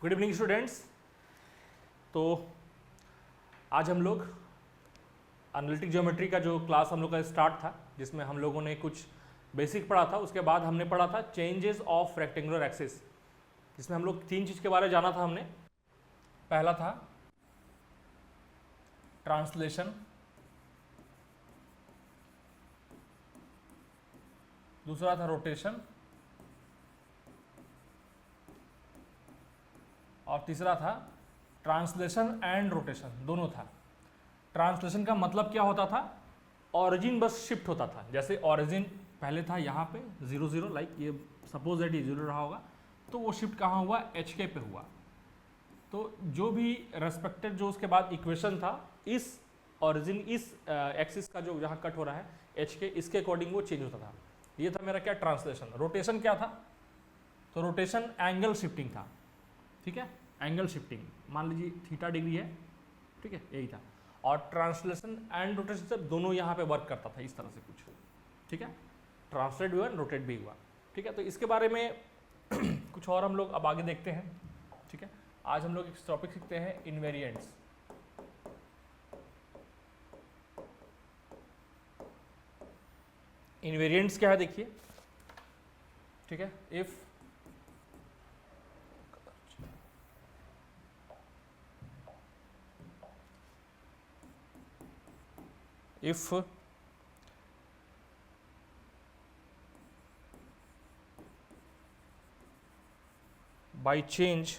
Good evening students. तो आज हम लोग एनालिटिक ज्योमेट्री का जो क्लास हम लोग का स्टार्ट था, जिसमें हम लोगों ने कुछ बेसिक पढ़ा था, उसके बाद हमने पढ़ा था चेंजेस ऑफ रेक्टेंगुलर एक्सिस, जिसमें हम लोग तीन चीज़ के बारे में जाना था हमने। पहला था ट्रांसलेशन, दूसरा था रोटेशन और तीसरा था ट्रांसलेशन एंड रोटेशन, दोनों था। ट्रांसलेशन का मतलब क्या होता था? ऑरिजिन बस शिफ्ट होता था। जैसे ऑरिजिन पहले था यहाँ पे 0 0, लाइक ये सपोज दैट ये 0 रहा होगा, तो वो शिफ्ट कहाँ हुआ? एच के पे हुआ। तो जो भी रेस्पेक्टेड जो उसके बाद इक्वेशन था, इस ऑरिजिन इस एक्सिस का जो जहाँ कट हो रहा है एच के, इसके अकॉर्डिंग वो चेंज होता था। ये था मेरा क्या? ट्रांसलेशन। रोटेशन क्या था? तो रोटेशन एंगल शिफ्टिंग था। ठीक है, एंगल शिफ्टिंग, मान लीजिए थीटा डिग्री है, ठीक है, यही था। और ट्रांसलेशन एंड रोटेशन से दोनों यहाँ पे वर्क करता था इस तरह से कुछ। ठीक है, ट्रांसलेट भी हुआ, रोटेट भी हुआ। ठीक है, तो इसके बारे में कुछ और हम लोग अब आगे देखते हैं। ठीक है, आज हम लोग एक टॉपिक सीखते हैं, इनवेरिएंट्स। इनवेरिएंट्स क्या है देखिए। ठीक है, if by change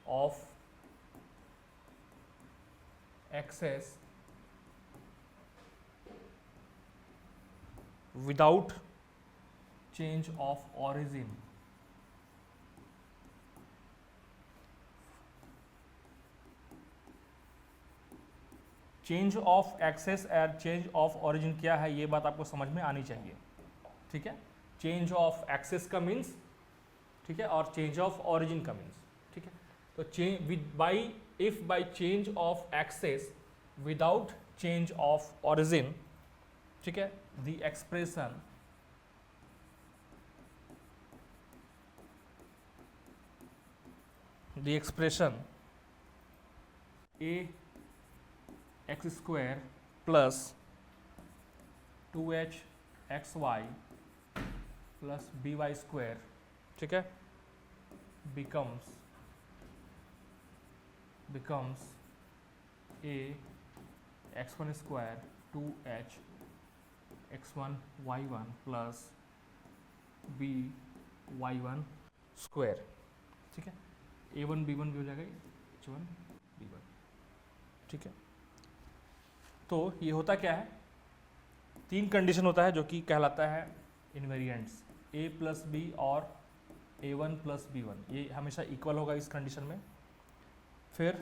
of axis without change of origin, change of axes और चेंज ऑफ ओरिजिन क्या है, ये बात आपको समझ में आनी चाहिए। ठीक है, चेंज ऑफ एक्सेस का मीन्स, ठीक है, और चेंज ऑफ ओरिजिन का मीन्स। ठीक है, तो change with by, if by change of axes without change of origin, ठीक है, the expression a x square plus 2h xy plus by square, ठीक है, becomes a x1 square 2h x1 y1 plus b y1 square. ठीक है, a1 b1 भी हो जाएगा, h1 b1। ठीक है, तो ये होता क्या है? तीन कंडीशन होता है जो कि कहलाता है इनवेरिएंट्स, a प्लस बी और a1 प्लस b1, ये हमेशा इक्वल होगा इस कंडीशन में। फिर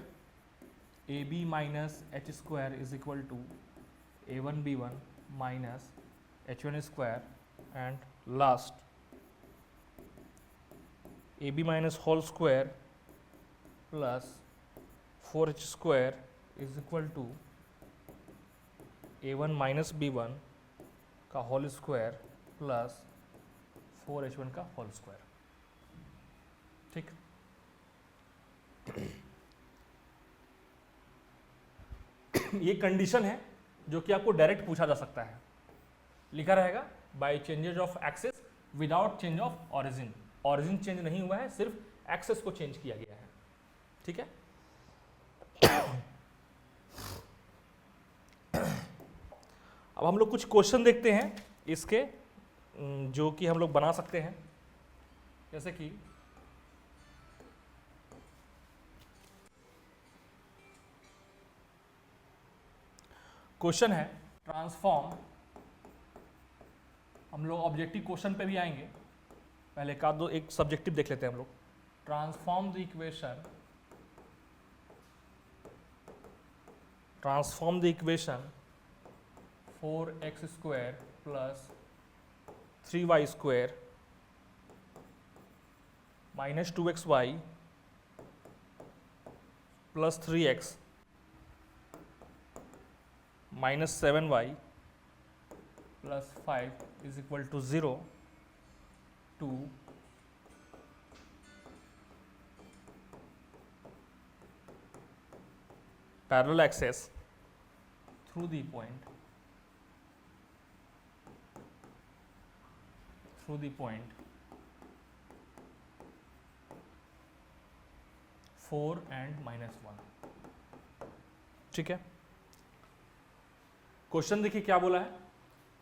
ab minus h square is equal to a1 b1 minus h1 square, and last ab minus whole square plus 4h square is equal to a1 minus b1 का whole square plus 4h1 का whole square. ठीक, ये condition है जो कि आपको direct पूछा जा सकता है। लिखा रहेगा by changes of axes without change of origin. Origin change नहीं हुआ है, सिर्फ एक्सेस को चेंज किया गया है। ठीक है, अब हम लोग कुछ क्वेश्चन देखते हैं इसके, जो कि हम लोग बना सकते हैं। जैसे कि क्वेश्चन है ट्रांसफॉर्म, हम लोग ऑब्जेक्टिव क्वेश्चन पे भी आएंगे, पहले एक सब्जेक्टिव देख लेते हैं हम लोग। Transform the equation 4x square plus 3y square minus 2xy plus 3x minus 7y plus 5 is equal to 0 to parallel axes through the point 4 and -1। ठीक है, क्वेश्चन देखिए क्या बोला है,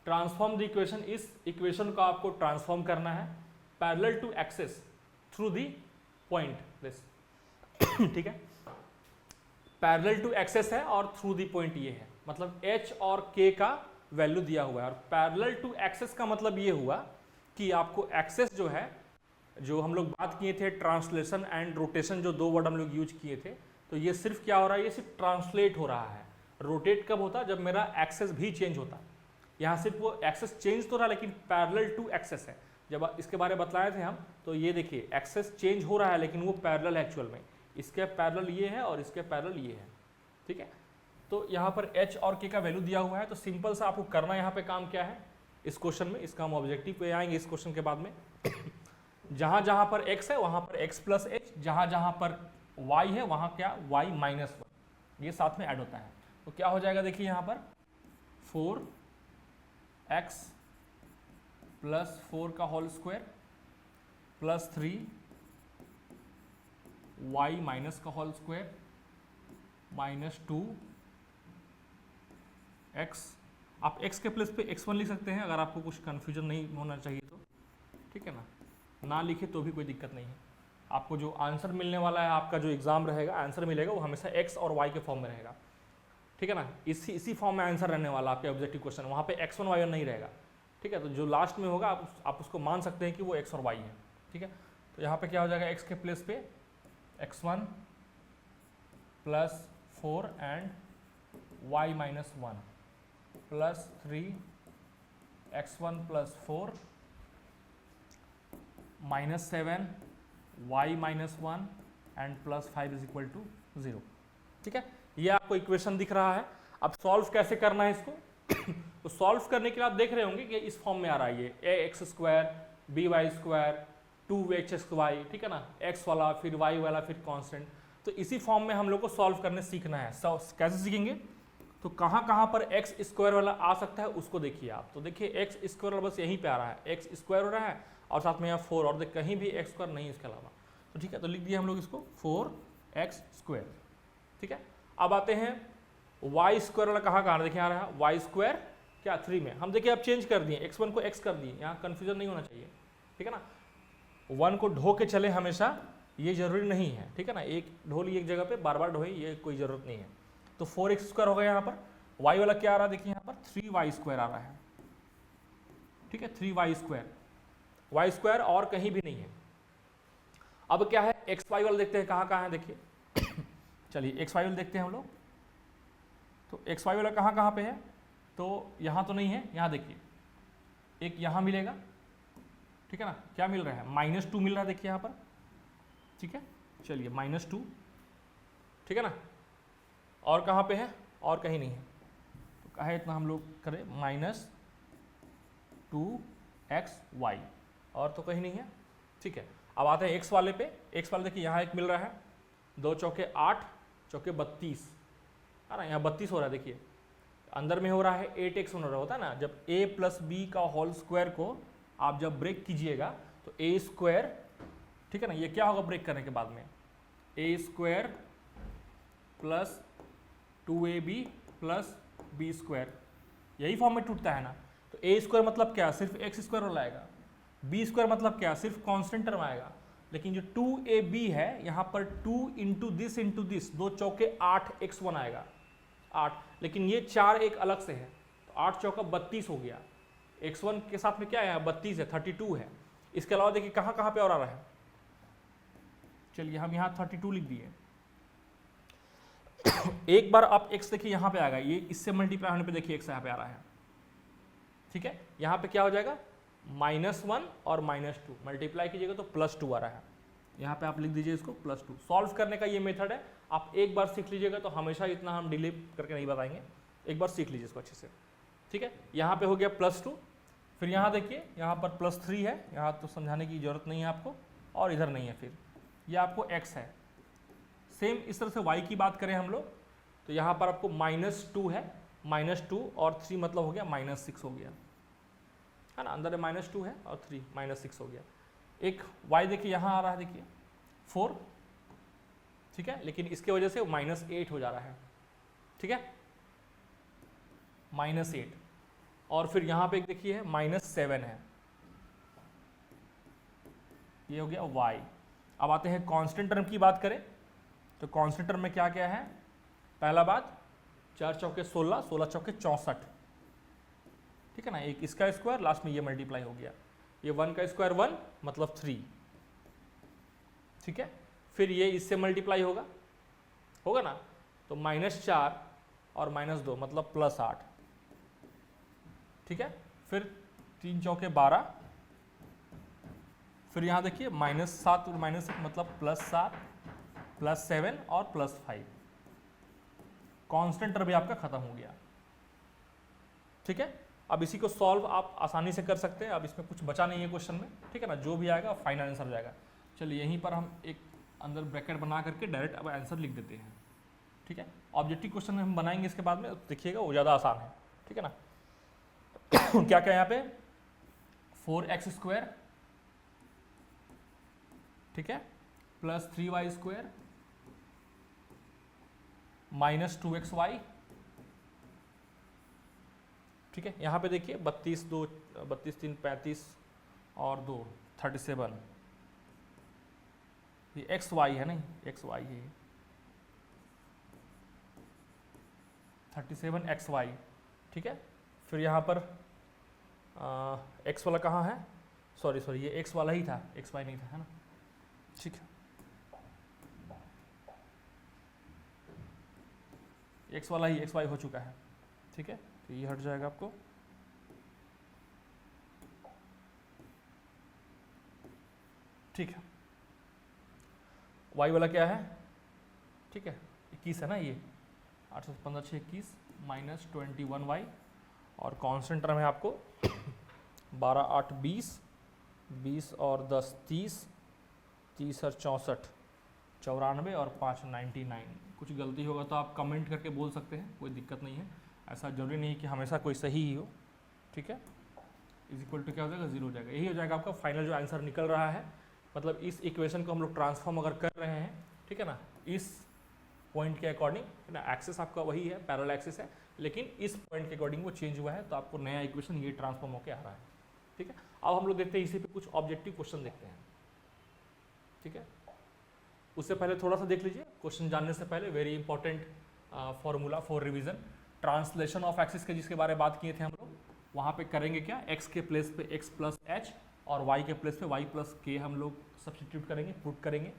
ट्रांसफॉर्म द इक्वेशन, इस इक्वेशन को आपको ट्रांसफॉर्म करना है parallel to axes through the point this. ठीक है, पैरेलल टू एक्सेस है और थ्रू द पॉइंट ये है, मतलब h और k का वैल्यू दिया हुआ है। और पैरेलल टू एक्सेस का मतलब ये हुआ कि आपको एक्सेस जो है, जो हम लोग बात किए थे ट्रांसलेशन एंड रोटेशन, जो दो वर्ड हम लोग यूज किए थे, तो ये सिर्फ क्या हो रहा है, ये सिर्फ ट्रांसलेट हो रहा है। रोटेट कब होता, जब मेरा एक्सेस भी चेंज होता। यहाँ सिर्फ वो एक्सेस चेंज तो रहा, लेकिन पैरेलल टू एक्सेस है। जब इसके बारे में बतलाए थे हम, तो ये देखिए एक्सेस चेंज हो रहा है लेकिन वो पैरेलल है एक्चुअल में। इसके पैरेलल ये है और इसके पैरेलल ये है। ठीक है, तो यहाँ पर h और k का वैल्यू दिया हुआ है। तो सिंपल सा आपको करना यहाँ पे काम क्या है इस क्वेश्चन में, इसका हम ऑब्जेक्टिव पे आएंगे इस क्वेश्चन के बाद में। जहाँ जहाँ पर x है वहाँ पर x प्लस h, जहाँ जहाँ पर y है वहाँ क्या y माइनस 1, ये साथ में ऐड होता है। तो क्या हो जाएगा देखिए यहाँ पर 4x प्लस 4 का whole square plus 3y minus का होल स्क्वायर माइनस 2x। आप x के प्लेस पे x1 लिख सकते हैं अगर आपको कुछ कन्फ्यूजन नहीं होना चाहिए तो। ठीक है ना लिखे तो भी कोई दिक्कत नहीं है। आपको जो आंसर मिलने वाला है, आपका जो एग्जाम रहेगा, आंसर मिलेगा, वो हमेशा x और y के फॉर्म में रहेगा। ठीक है ना, इसी फॉर्म में आंसर रहने वाला आपके ऑब्जेक्टिव क्वेश्चन, वहाँ पे x1 y1 नहीं रहेगा। ठीक है, तो जो लास्ट में होगा आप उसको मान सकते हैं कि वो x और y है। ठीक है, तो यहाँ पे क्या हो जाएगा, x के प्लेस पे x1 plus 4 and y minus 1 plus 3x1 plus 4 minus 7 y minus 1 and plus 5 is equal to 0। ठीक है, ये आपको इक्वेशन दिख रहा है। अब सॉल्व कैसे करना है इसको तो सॉल्व करने के लिए आप देख रहे होंगे कि इस फॉर्म में आ रहा है ये ax square by square 2hxy। ठीक है ना, x वाला फिर y वाला फिर कांस्टेंट। तो इसी फॉर्म में हम लोग को सॉल्व करने सीखना है। कैसे सीखेंगे, तो कहाँ कहाँ पर x स्क्वायर वाला आ सकता है उसको देखिए आप। तो देखिए x स्क्वायर वाला बस यहीं पे आ रहा है, x स्क्वायर हो रहा है और साथ में यहाँ 4, और कहीं भी x स्क्वायर नहीं इसके अलावा। तो ठीक है, तो लिख दिया हम लोग इसको 4x स्क्वायर। ठीक है, अब आते हैं y स्क्वायर वाला कहाँ देखिए आ रहा है, y स्क्वायर क्या 3 में। हम देखिए अब चेंज कर दिए, x1 को x कर दिए, यहाँ कन्फ्यूजन नहीं होना चाहिए। ठीक है ना, 1 को ढो के चले हमेशा, ये जरूरी नहीं है। ठीक है ना, एक ढो ली एक जगह पे, बार बार ढोए, ये कोई जरूरत नहीं है। तो 4x स्क्वायर हो गया यहाँ पर। y वाला क्या आ रहा है देखिए यहाँ पर 3y स्क्वायर आ रहा है। ठीक है, 3y स्क्वायर, y स्क्वायर और कहीं भी नहीं है। अब क्या है, xy वाला देखते हैं कहाँ है देखिए। चलिए xy वाला देखते हैं हम लोग। तो xy वाला कहाँ पे है, तो यहाँ तो नहीं है, यहाँ देखिए एक यहाँ मिलेगा। ठीक है ना, क्या मिल रहा है, -2 मिल रहा है देखिए यहाँ पर। ठीक है, चलिए -2। ठीक है ना, और कहाँ पे है, और कहीं नहीं है। तो कहा है इतना हम लोग करें -2xy, और तो कहीं नहीं है। ठीक है, अब आते हैं x वाले पे। x वाले देखिए यहाँ एक मिल रहा है, 2 चौके 8 चौके 32 है ना, यहाँ 32 हो रहा है। देखिए अंदर में हो रहा है 8x होना होता है ना, जब a प्लस बी का होल स्क्वायर को आप जब ब्रेक कीजिएगा तो a स्क्वायर, ठीक है ना, ये क्या होगा ब्रेक करने के बाद में, a square plus 2ab plus b square, यही फॉर्म में टूटता है ना। तो a स्क्वायर मतलब क्या, सिर्फ x स्क्वायर वाला आएगा। b स्क्वायर मतलब क्या, सिर्फ कांस्टेंट टर्म आएगा। लेकिन जो 2ab है यहाँ पर 2 इंटू दिस 2 चौके 8x1 आएगा 8, लेकिन ये 4 एक अलग से है, तो 8 चौका 32 हो गया। x1 के साथ में क्या है, 32 है, 32 है। इसके अलावा देखिए कहाँ पे और आ रहा है, चलिए हम यहाँ 32 लिख दिए। एक बार आप x देखिए यहाँ पे आएगा, ये इससे मल्टीप्लाई होने पे देखिए x यहाँ पे आ रहा है। ठीक है, यहाँ पे क्या हो जाएगा, -1 और -2 मल्टीप्लाई कीजिएगा तो +2 आ रहा है। यहाँ पे आप लिख दीजिए इसको +2। सॉल्व करने का ये मेथड है, आप एक बार सीख लीजिएगा तो हमेशा इतना हम डिले करके नहीं बताएंगे, एक बार सीख लीजिए इसको अच्छे से। ठीक है, यहाँ पे हो गया +2, फिर यहाँ देखिए यहाँ पर +3 है, यहाँ तो समझाने की जरूरत नहीं है आपको, और इधर नहीं है, फिर ये आपको x है। सेम इस तरह से y की बात करें हम लोग तो यहाँ पर आपको -2 है, -2 और 3 मतलब हो गया -6 हो गया, है ना, अंदर -2 है और 3 -6 हो गया। एक y देखिए यहाँ आ रहा है, देखिए 4, ठीक है, लेकिन इसके वजह से -8 हो जा रहा है, ठीक है, -8। और फिर यहाँ पे एक देखिए है -7 है, ये हो गया y। अब आते हैं कांस्टेंट टर्म की बात करें तो कांस्टेंट टर्म में क्या क्या है, पहला बात 4 चौके 16, 16 चौके 64, ठीक है ना, एक इसका स्क्वायर, लास्ट में ये मल्टीप्लाई हो गया, ये 1 का स्क्वायर 1 मतलब 3, ठीक है, फिर ये इससे मल्टीप्लाई होगा ना, तो -4 और -2 मतलब +8, ठीक है, फिर 3 चौके 12, फिर यहाँ देखिए -7 और -1 मतलब +7 +7 और +5, कांस्टेंट टर्म भी आपका खत्म हो गया, ठीक है। अब इसी को सॉल्व आप आसानी से कर सकते हैं, अब इसमें कुछ बचा नहीं है क्वेश्चन में, ठीक है ना, जो भी आएगा फाइनल आंसर जाएगा। चलिए यहीं पर हम एक अंदर ब्रैकेट बना करके डायरेक्ट अब आंसर लिख देते हैं, ठीक है। ऑब्जेक्टिव क्वेश्चन हम बनाएंगे इसके बाद में, देखिएगा वो ज़्यादा आसान है, ठीक है ना। क्या क्या यहाँ पे 4x², ठीक है, +3y² -2xy, ठीक है। यहाँ पे देखिए 32 3 35 और 2 37, ये xy है नहीं, xy है 37xy, ठीक है। फिर यहाँ पर x वाला कहाँ है, सॉरी ये x वाला ही था, xy नहीं था, है ना, ठीक है, x वाला ही xy हो चुका है, ठीक है, तो ये हट जाएगा आपको, ठीक है। y वाला क्या है, ठीक है, 21 है ना, ये 815 6 21 -21y, और कांस्टेंट टर्म है आपको 12 8 20, 20 और 10 30, 30 और 64 94 और 5 99। कुछ गलती होगा तो आप कमेंट करके बोल सकते हैं, कोई दिक्कत नहीं है, ऐसा जरूरी नहीं कि हमेशा कोई सही ही हो, ठीक है। = क्या हो जाएगा, 0 हो जाएगा, यही हो जाएगा आपका फाइनल जो आंसर निकल रहा है। मतलब इस इक्वेशन को हम लोग ट्रांसफॉर्म अगर कर रहे हैं, ठीक है ना, इस पॉइंट के अकॉर्डिंग, है ना, एक्सिस आपका वही है, पैरेलल एक्सिस है, लेकिन इस पॉइंट के अकॉर्डिंग वो चेंज हुआ है, तो आपको नया इक्वेशन ये ट्रांसफॉर्म होकर आ रहा है, ठीक है। अब हम लोग देखते हैं इसी पे कुछ ऑब्जेक्टिव क्वेश्चन देखते हैं, ठीक है। उससे पहले थोड़ा सा देख लीजिए, क्वेश्चन जानने से पहले very important formula for revision, translation of axis के जिसके बारे में बात किए थे हम लोग, वहाँ पे करेंगे क्या, x के प्लेस पे x + h और y के प्लेस पे y + k हम लोग सब्सटीट्यूट करेंगे, पुट करेंगे।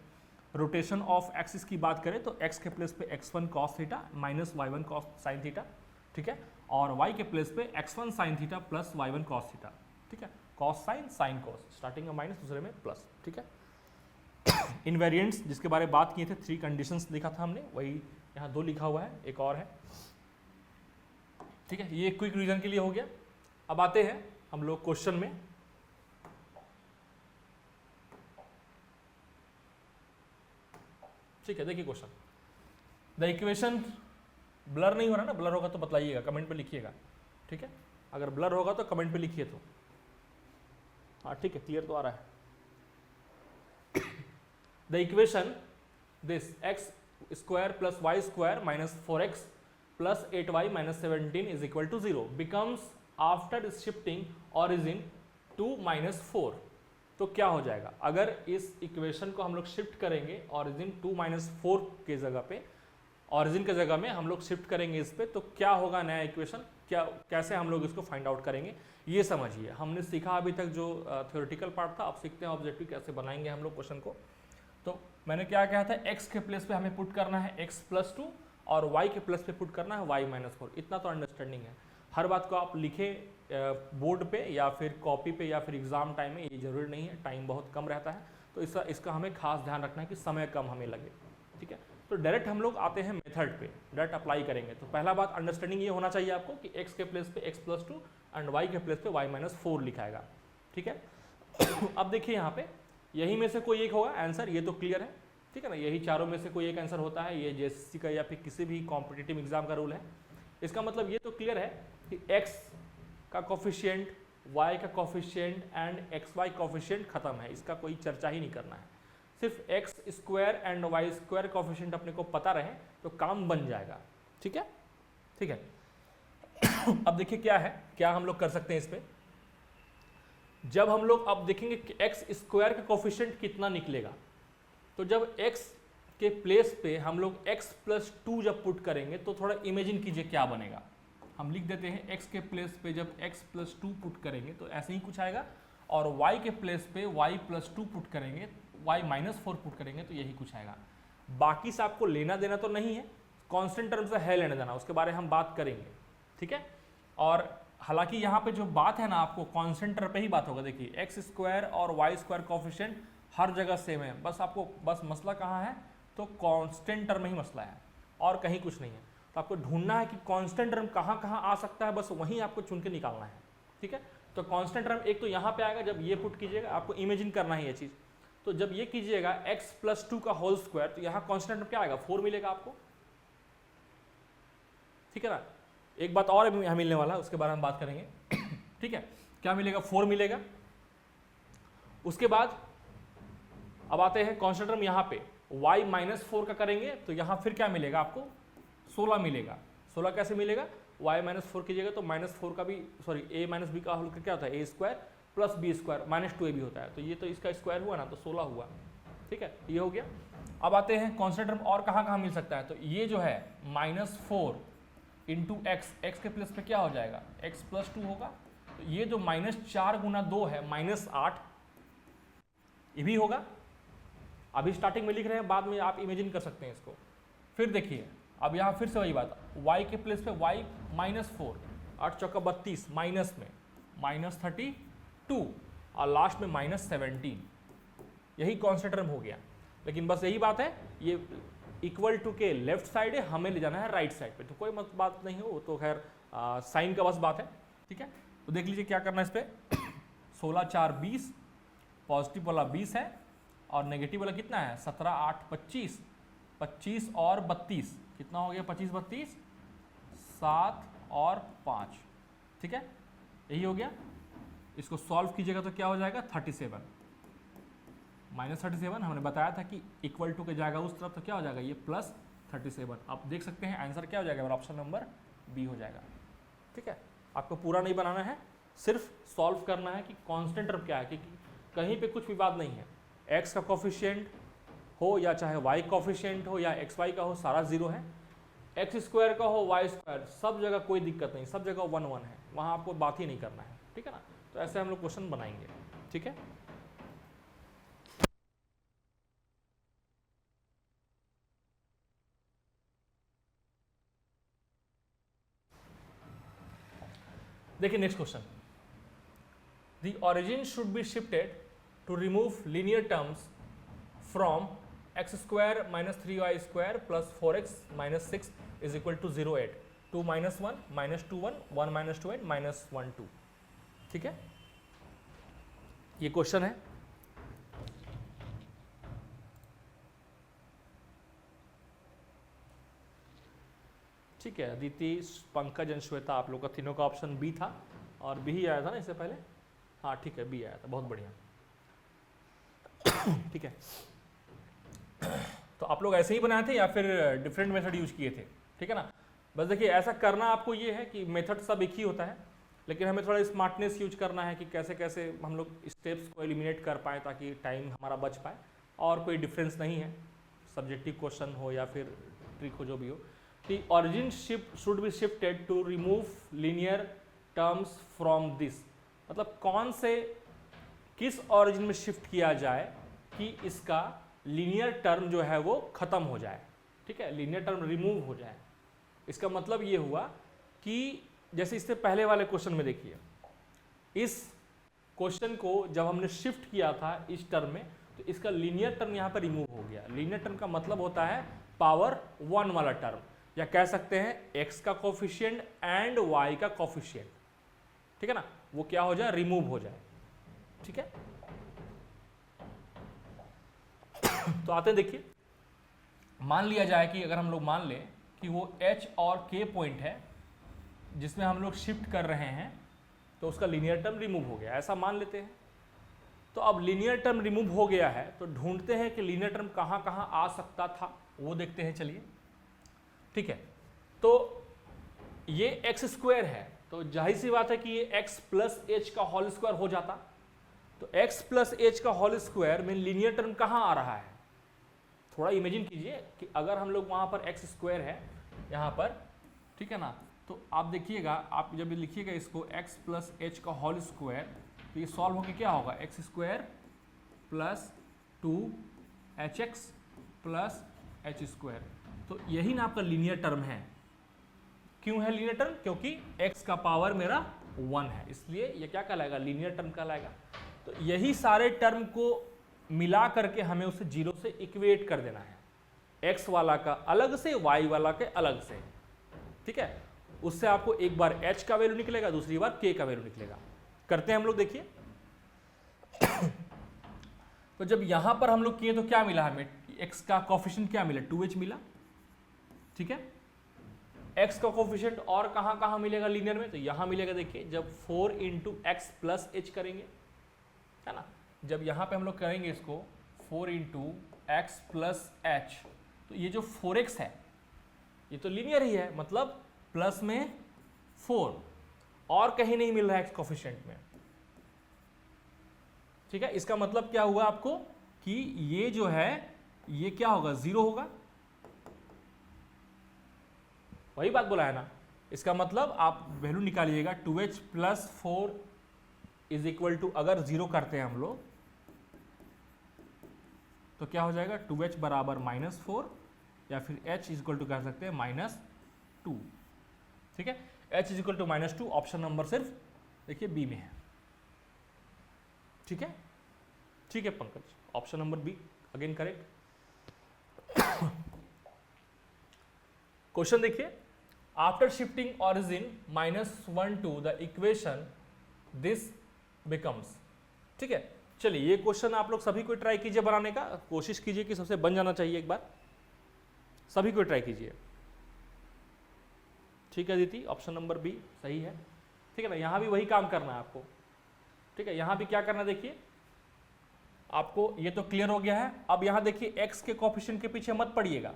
रोटेशन ऑफ एक्सिस की बात करें तो x के प्लेस पे x1 cos theta -y1 cos sin theta, ठीक है, और y के प्लेस पे x1 sin theta + y1 cos theta, ठीक है, cos sin sin cos, starting में माइनस दूसरे में प्लस, ठीक है। इनवेरिएंट्स जिसके बारे में बात किए थे, 3 कंडीशंस लिखा था हमने, वही यहाँ 2 लिखा हुआ है, एक और है, ठीक है, ये क्विक रीजन के लिए हो गया। अब आते हैं हम लोग क्वेश्चन में, ठीक है। देखिए क्वेश्चन, द इक्वेशन ब्लर नहीं हो रहा ना, ब्लर होगा तो बताइएगा, कमेंट पे लिखिएगा, ठीक है, अगर ब्लर होगा तो कमेंट पे लिखिए, तो हाँ ठीक है, क्लियर तो आ रहा है। The equation this x² + y² - 4x + 8y - 17 is equal to 0 becomes after shifting origin 2 - 4। तो क्या हो जाएगा अगर इस इक्वेशन को हम लोग शिफ्ट करेंगे ऑरिजिन 2 - 4 के जगह पे, ऑरिजिन के जगह में हम लोग शिफ्ट करेंगे इस पे, तो क्या होगा नया इक्वेशन, क्या कैसे हम लोग इसको फाइंड आउट करेंगे, ये समझिए। हमने सीखा अभी तक जो थ्योरेटिकल पार्ट था, अब सीखते हैं ऑब्जेक्टिव कैसे बनाएंगे हम लोग क्वेश्चन को। तो मैंने क्या कहा था, x के प्लेस पे हमें पुट करना है x + 2 और y के प्लेस पे पुट करना है y - 4, इतना तो अंडरस्टैंडिंग है। हर बात को आप लिखे बोर्ड पे या फिर कॉपी पे या फिर एग्जाम टाइम में, ये जरूरी नहीं है, टाइम बहुत कम रहता है, तो इसका हमें खास ध्यान रखना है कि समय कम हमें लगे, ठीक है। तो डायरेक्ट हम लोग आते हैं मेथड पे, डायरेक्ट अप्लाई करेंगे। तो पहला बात अंडरस्टैंडिंग ये होना चाहिए आपको कि x के प्लेस पे x + 2 एंड y के प्लेस पे y - 4 लिखाएगा, ठीक है। अब देखिए यहाँ पे यही में से कोई एक होगा आंसर, ये तो क्लियर है, ठीक है ना, यही चारों में से कोई एक आंसर होता है, ये जेएसएससी का या फिर किसी भी कॉम्पिटिटिव एग्जाम का रूल है। इसका मतलब ये तो क्लियर है कि x का कोफिशिएंट, y का कोफिशिएंट एंड xy कोफिशिएंट खत्म है, इसका कोई चर्चा ही नहीं करना है। सिर्फ x square and y square coefficient अपने को पता रहे तो काम बन जाएगा। ठीक है, ठीक है। अब देखिए क्या है, क्या हम लोग कर सकते हैं इस पे। जब हम लोग अब देखेंगे कि x स्क्वायर का कोफिशिएंट कितना निकलेगा, तो जब x के प्लेस पे हम लोग x प्लस 2 जब पुट करेंगे तो थोड़ा इमेजिन कीजिए क्या बनेगा। हम लिख देते हैं x के प्लेस पे जब x प्लस 2 पुट करेंगे तो ऐसे ही कुछ आएगा, और y के प्लेस पे y प्लस 2 पुट करेंगे, y माइनस 4 पुट करेंगे तो यही कुछ आएगा। बाकी से आपको लेना देना तो नहीं है, कांस्टेंट टर्म से है लेना देना, उसके बारे में हम बात करेंगे। ठीक है, और हालांकि यहाँ पे जो बात है ना, आपको कांस्टेंट टर्म पे ही बात होगा। देखिए एक्स स्क्वायर और वाई स्क्वायर कोफिशिएंट हर जगह सेम है, बस आपको बस मसला कहाँ है, तो कांस्टेंट टर्म ही मसला है और कहीं कुछ नहीं है। तो आपको ढूंढना है कि कांस्टेंट टर्म कहाँ कहाँ आ सकता है, बस वहीं आपको चुन के निकालना है। ठीक है, तो कांस्टेंट टर्म एक तो यहाँ पे आएगा, जब ये पुट कीजिएगा आपको इमेजिन करना है ये चीज़। तो जब ये कीजिएगा x प्लस 2 का होल स्क्वायर, तो यहाँ कांस्टेंट टर्म क्या आएगा, 4 मिलेगा आपको। ठीक है ना, एक बात और यहाँ मिलने वाला है, उसके बारे में बात करेंगे। ठीक है, क्या मिलेगा, 4 मिलेगा। उसके बाद अब आते हैं कांस्टेंट टर्म यहाँ पे y माइनस 4 का करेंगे तो यहाँ फिर क्या मिलेगा आपको, 16 मिलेगा। 16 कैसे मिलेगा, y माइनस 4 कीजिएगा तो माइनस 4 का भी, सॉरी a माइनस बी का होल क्या होता है, a square plus b square minus 2ab होता है, तो ये तो इसका स्क्वायर हुआ ना, तो 16 हुआ। ठीक है, ये हो गया। अब आते हैं कांस्टेंट टर्म और कहाँ कहाँ मिल सकता है, तो ये जो है माइनस 4 इंटू एक्स के प्लस पे क्या हो जाएगा, x प्लस 2 होगा। तो ये जो माइनस 4 गुना 2 है माइनस 8, ये भी होगा। अभी स्टार्टिंग में लिख रहे हैं, बाद में आप इमेजिन कर सकते हैं इसको। फिर देखिए अब यहाँ फिर से वही बात, y के प्लेस पे y माइनस 4, 8 चौका 32, माइनस में माइनस 32 और लास्ट में माइनस 17, यही कांस्टेंट टर्म हो गया। लेकिन बस यही बात है, ये इक्वल टू के लेफ्ट साइड है, हमें ले जाना है राइट साइड पे, तो कोई बात नहीं हो, तो खैर साइन का बस बात है। ठीक है, तो देख लीजिए क्या करना है इस पर। 16 4 20, पॉजिटिव वाला 20 है और नेगेटिव वाला कितना है, 17 8 25, 25 और 32 कितना हो गया, 25 32, 7 और 5। ठीक है, यही हो गया। इसको सॉल्व कीजिएगा तो क्या हो जाएगा, 37 माइनस 37, हमने बताया था कि इक्वल टू के जाएगा उस तरफ, तो क्या हो जाएगा ये प्लस 37। आप देख सकते हैं आंसर क्या हो जाएगा, ऑप्शन नंबर बी हो जाएगा। ठीक है, आपको पूरा नहीं बनाना है, सिर्फ सॉल्व करना है कि कांस्टेंट टर्म क्या है, क्योंकि कहीं पे कुछ विवाद नहीं है। x का कोफिशिएंट हो या चाहे y कोफिशिएंट हो या xy का हो, सारा जीरो है। x स्क्वायर का हो, y स्क्वायर, सब जगह कोई दिक्कत नहीं, सब जगह 1 1 है, वहाँ आपको बात ही नहीं करना है। ठीक है ना, तो ऐसे हम लोग क्वेश्चन बनाएंगे। ठीक है, देखिए next question, the origin should be shifted to remove linear terms from x square minus 3y square plus 4x minus 6 is equal to 0 8, 2 minus 1 minus 2 1, 1 minus 2 8 minus 1 2। ठीक है, ये क्वेश्चन है। ठीक है, अदिति पंकज एंड श्वेता, आप लोग का तीनों का ऑप्शन बी था और बी ही आया था ना इससे पहले। हाँ ठीक है, बी आया था, बहुत बढ़िया। ठीक है, तो आप लोग ऐसे ही बनाए थे या फिर डिफरेंट मेथड यूज किए थे। ठीक है ना, बस देखिए ऐसा करना आपको ये है कि मेथड सब एक ही होता है, लेकिन हमें थोड़ा स्मार्टनेस यूज करना है कि कैसे कैसे हम लोग स्टेप्स को एलिमिनेट कर पाए ताकि टाइम हमारा बच पाए, और कोई डिफरेंस नहीं है, सब्जेक्टिव क्वेश्चन हो या फिर ट्रिक हो, जो भी हो। The origin shift should be shifted to remove linear terms from this, मतलब कौन से किस ऑरिजिन में शिफ्ट किया जाए कि इसका लीनियर टर्म जो है वो खत्म हो जाए। ठीक है, लीनियर टर्म रिमूव हो जाए। इसका मतलब ये हुआ कि जैसे इससे पहले वाले क्वेश्चन में देखिए, इस क्वेश्चन को जब हमने शिफ्ट किया था इस टर्म में, तो इसका लीनियर टर्म यहाँ पर रिमूव हो गया। लीनियर टर्म का मतलब होता है पावर 1 वाला टर्म, या कह सकते हैं x का कोफिशिएंट एंड y का कोफिशिएंट। ठीक है ना, वो क्या हो जाए, रिमूव हो जाए। ठीक है, तो आते हैं देखिए मान लिया जाए कि अगर हम लोग मान लें कि वो h और k पॉइंट है जिसमें हम लोग शिफ्ट कर रहे हैं, तो उसका लीनियर टर्म रिमूव हो गया, ऐसा मान लेते हैं। तो अब लीनियर टर्म रिमूव हो गया है तो ढूंढते हैं कि लीनियर टर्म कहाँ कहाँ आ सकता था, वो देखते हैं। चलिए ठीक है, तो ये एक्स स्क्वायर है तो जाहिर सी बात है कि ये x प्लस एच का होल स्क्वायर हो जाता। तो x प्लस एच का होल स्क्वायर में लीनियर टर्म कहाँ आ रहा है, थोड़ा इमेजिन कीजिए कि अगर हम लोग वहाँ पर एक्स स्क्वायर है यहाँ पर, ठीक है ना, तो आप देखिएगा, आप जब लिखिएगा इसको x प्लस एच का होल स्क्वायर, तो ये सॉल्व होकर क्या होगा, x square plus 2hx plus H square. तो यही ना आपका लीनियर टर्म है। क्यों है लीनियर टर्म, क्योंकि x का पावर मेरा 1 है, इसलिए ये क्या कहलाएगा, लीनियर टर्म कहलाएगा। तो यही सारे टर्म को मिला करके हमें उसे जीरो से इक्वेट कर देना है, x वाला का अलग से, y वाला के अलग से, ठीक है। उससे आपको एक बार h का वैल्यू निकलेगा, दूसरी बार k का वैल्यू निकलेगा। करते हैं हम लोग, देखिए। तो जब यहां पर हम लोग किए तो क्या मिला हमें, x का कोफिशिएंट क्या मिला, 2h मिला, ठीक है। x का कोफिशिएंट और कहां कहां मिलेगा लीनियर में, तो यहां मिलेगा, देखिए जब 4 इंटू एक्स प्लस एच करेंगे, है ना, जब यहां पे हम लोग करेंगे इसको 4 इंटू एक्स प्लस एच, तो ये जो 4x है ये तो लीनियर ही है, मतलब प्लस में 4, और कहीं नहीं मिल रहा है एक्स कोफिशिएंट में, ठीक है। इसका मतलब क्या हुआ आपको कि ये जो है ये क्या होगा, 0 होगा, वही बात बोला है ना। इसका मतलब आप वैल्यू निकालिएगा 2h plus 4 is equal to, अगर 0 करते हैं हम लोग तो क्या हो जाएगा, 2h बराबर -4, या फिर h इज इक्वल टू कह सकते हैं -2, ठीक है। h is equal to -2 option number सिर्फ देखिए बी में है, ठीक है। ठीक है Pankaj, option number B again correct. Question देखिए, after shifting origin -1 to the equation this becomes, ठीक है। चलिए ये क्वेश्चन आप लोग सभी को ट्राई कीजिए बनाने का, कोशिश कीजिए कि सबसे बन जाना चाहिए एक बार, सभी को ट्राई कीजिए, ठीक है। दीदी ऑप्शन नंबर बी सही है, ठीक है ना। यहां भी वही काम करना है आपको, ठीक है। यहां भी क्या करना, देखिए आपको ये तो क्लियर हो गया है। अब यहां देखिए x के कोफिशिएंट के पीछे मत पड़िएगा,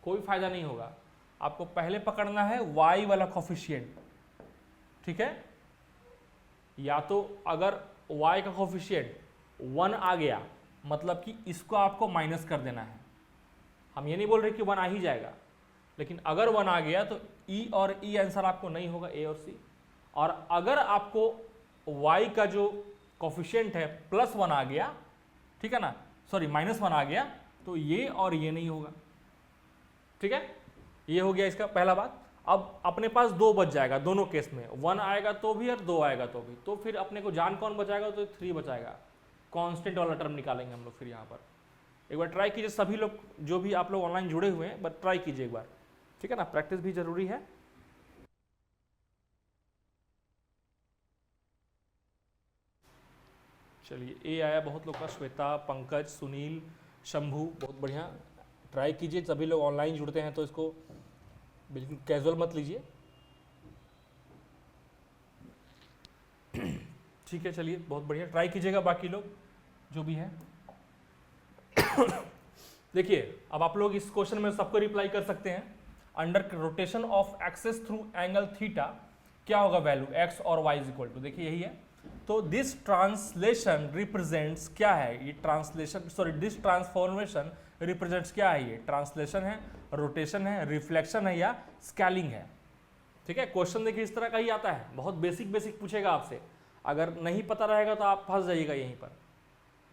कोई फायदा नहीं होगा। आपको पहले पकड़ना है y वाला कोफिशिएंट, ठीक है। या तो अगर y का कोफिशिएंट 1 आ गया, मतलब कि इसको आपको माइनस कर देना है। हम ये नहीं बोल रहे कि 1 आ ही जाएगा, लेकिन अगर 1 आ गया तो E और E आंसर आपको नहीं होगा, A और C। और अगर आपको y का जो कोफिशिएंट है +1 आ गया, ठीक है ना, सॉरी -1 आ गया, तो ये और ये नहीं होगा, ठीक है। ये हो गया इसका पहला बात। अब अपने पास 2 बच जाएगा दोनों केस में, 1 आएगा तो भी और 2 आएगा तो भी, तो फिर अपने को जान कौन बचाएगा, तो 3 बचाएगा। कांस्टेंट वाला टर्म निकालेंगे हम लोग फिर यहाँ पर। एक बार ट्राई कीजिए सभी लोग, जो भी आप लोग ऑनलाइन जुड़े हुए हैं, बट ट्राई कीजिए एक बार, ठीक है ना, प्रैक्टिस भी जरूरी है। चलिए ए आया बहुत लोग का, श्वेता, पंकज, सुनील, शंभू, बहुत बढ़िया। ट्राई कीजिए, सभी लोग ऑनलाइन जुड़ते हैं तो इसको बिल्कुल कैजुअल मत लीजिए, ठीक है। चलिए बहुत बढ़िया, ट्राई कीजिएगा बाकी लोग जो भी है। देखिए अब आप लोग इस क्वेश्चन में सबको रिप्लाई कर सकते हैं। Under rotation of axes through angle theta क्या होगा वैल्यू, x और y इज इक्वल टू, देखिए यही है। तो दिस ट्रांसलेशन रिप्रेजेंट्स क्या है, ये translation, sorry this transformation represents क्या है, ये ट्रांसलेशन है, रोटेशन है, रिफ्लेक्शन है, या स्केलिंग है, ठीक है। क्वेश्चन देखिए इस तरह का ही आता है, बहुत बेसिक बेसिक पूछेगा आपसे, अगर नहीं पता रहेगा तो आप फंस जाइएगा यहीं पर,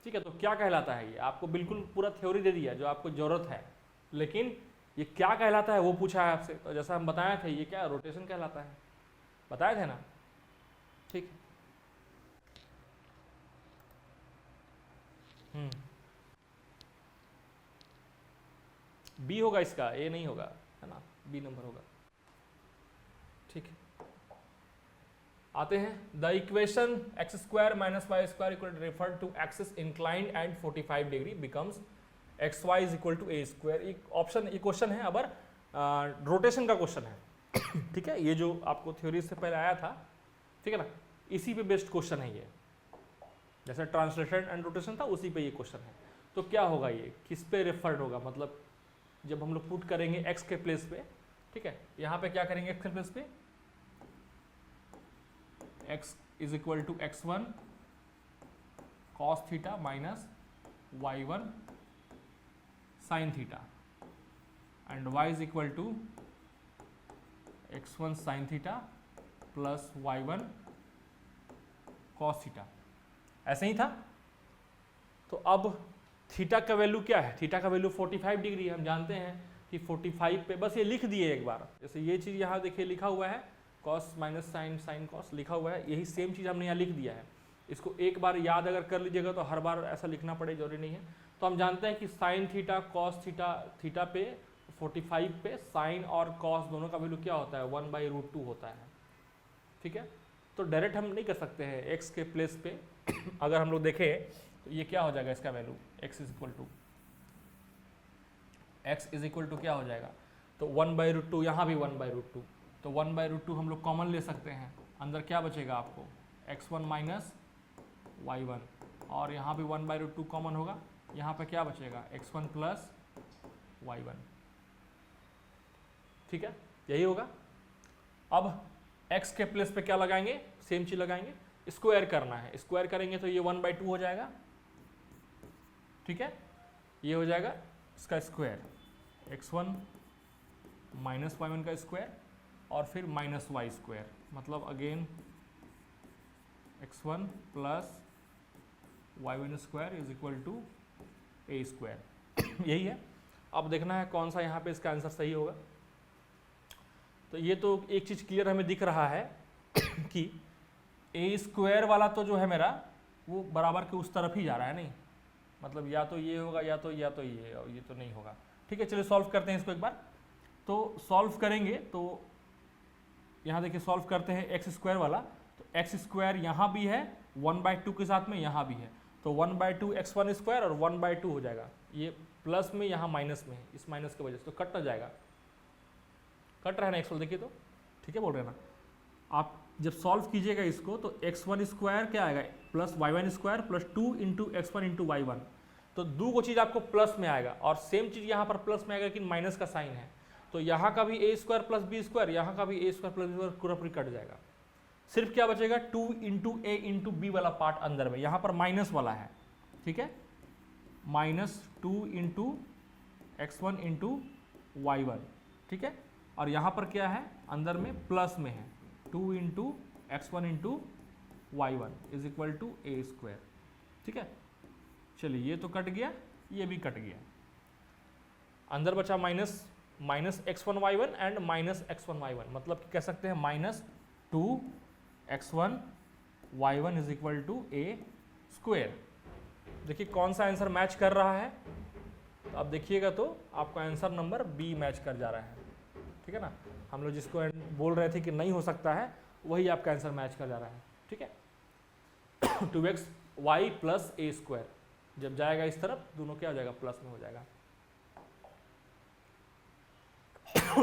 ठीक है। तो क्या कहलाता है ये, आपको बिल्कुल पूरा थ्योरी दे दिया जो आपको जरूरत है, लेकिन ये क्या कहलाता है वो पूछा है आपसे। तो जैसा हम बताए थे, ये क्या रोटेशन कहलाता है, बताए थे ना, ठीक है। बी होगा इसका, ए नहीं होगा, है ना, बी नंबर होगा, ठीक है। आते हैं, the equation x² - y² equal refer to axis inclined and 45 degree becomes x y is equal to a square. एक ऑप्शन, ये क्वेश्चन है अबर रोटेशन का क्वेश्चन है। ठीक है, ये जो आपको थ्योरी से पहले आया था, ठीक है ना, इसी पे बेस्ड क्वेश्चन है ये, जैसे ट्रांसलेशन एंड रोटेशन था उसी पे ये क्वेश्चन है। तो क्या होगा, ये किस पे रेफर्ड होगा, मतलब जब हम लोग पुट करेंगे एक्स के प्लेस पे, ठीक है, यहाँ पे क्या करेंगे एक्स के प्लेस पे, x is equal to x1 cos theta minus y1 sine theta and y is equal to x1 sine theta plus y1 cos theta. ऐसे ही था। तो अब थीटा का वैल्यू क्या है, थीटा का वैल्यू 45 डिग्री है। हम जानते हैं कि 45 पे, बस ये लिख दिए एक बार, जैसे ये चीज़ यहाँ देखिए लिखा हुआ है cos minus sine, sine cos लिखा हुआ है, यही सेम चीज़ हमने यहाँ लिख दिया है। इसको एक बार याद अगर कर लीजिएगा तो हर बार ऐसा लिखना पड़े जरूरी नहीं है। तो हम जानते हैं कि sine theta cos theta, theta पे 45 पे साइन और कॉस दोनों का वैल्यू क्या होता है, 1/√2 होता है। ठीक है, तो डायरेक्ट हम नहीं कर सकते हैं एक्स के प्लेस पे। अगर हम लोग देखें तो ये क्या हो जाएगा, इसका value x is equal to क्या हो जाएगा, तो 1/√2, यहाँ भी 1/√2, तो 1/√2 हम लोग कॉमन ले सकते हैं। अंदर क्या बचेगा आपको, x1 माइनस y1, और यहाँ भी 1/√2 कॉमन होगा, यहाँ पे क्या बचेगा x1 प्लस y1। ठीक है, यही होगा। अब x के प्लेस पे क्या लगाएंगे, सेम चीज लगाएंगे, स्क्वायर करना है। स्क्वायर करेंगे तो ये 1/2 हो जाएगा। ठीक है, ये हो जाएगा इसका स्क्वायर, x1 माइनस y1 का स्क्वायर और फिर माइनस y स्क्वायर, मतलब again x1 plus y1 square is equal to a square. यही है। अब देखना है कौन सा यहाँ पे इसका आंसर सही होगा। तो ये तो एक चीज़ क्लियर हमें दिख रहा है कि a स्क्वायर वाला तो जो है मेरा वो बराबर के उस तरफ ही जा रहा है, नहीं मतलब या तो ये होगा या तो ये, और ये तो नहीं होगा। ठीक है, चलिए सॉल्व करते हैं इसको एक बार। तो सॉल्व करेंगे तो यहाँ देखिए सॉल्व करते हैं एक्स स्क्वायर वाला, तो एक्स स्क्वायर यहाँ भी है 1/2 के साथ में यहाँ भी है, तो 1/2 x1 स्क्वायर और 1/2 हो जाएगा। ये प्लस में यहाँ माइनस में है, इस माइनस की वजह से तो कट न जाएगा, कट रहा है ना एक्स, देखिए तो ठीक है बोल रहे हैं ना। आप जब सॉल्व कीजिएगा इसको तो x1 स्क्वायर क्या आएगा, plus y1 square plus 2 into x1 into y1, तो दो को चीज़ आपको प्लस में आएगा, और सेम चीज़ यहाँ पर प्लस में आएगा लेकिन माइनस का साइन है, तो यहाँ का भी a square plus b square, यहाँ का भी a square plus b square पूरा पूरी कट जाएगा। सिर्फ क्या बचेगा, 2 इंटू ए इंटू बी वाला पार्ट अंदर में, यहाँ पर माइनस वाला है। ठीक है, -2 इंटू x1 इंटू y1। ठीक है, और यहाँ पर क्या है अंदर में प्लस में है 2 into x1 into y1 is equal to a square. ठीक है, चलिए ये तो कट गया, ये भी कट गया, अंदर बचा minus x1 y1 and minus x1 y1, मतलब कह सकते हैं -2 x1 y1 is equal to a square. देखिए कौन सा आंसर मैच कर रहा है, तो अब देखिएगा तो आपका आंसर नंबर बी मैच कर जा रहा है। ठीक है ना, हम लोग जिसको बोल रहे थे कि नहीं हो सकता है वही आपका आंसर मैच कर जा रहा है। ठीक है, 2xy प्लस a स्क्वायर जब जाएगा इस तरफ, दोनों क्या हो जाएगा, प्लस में हो जाएगा।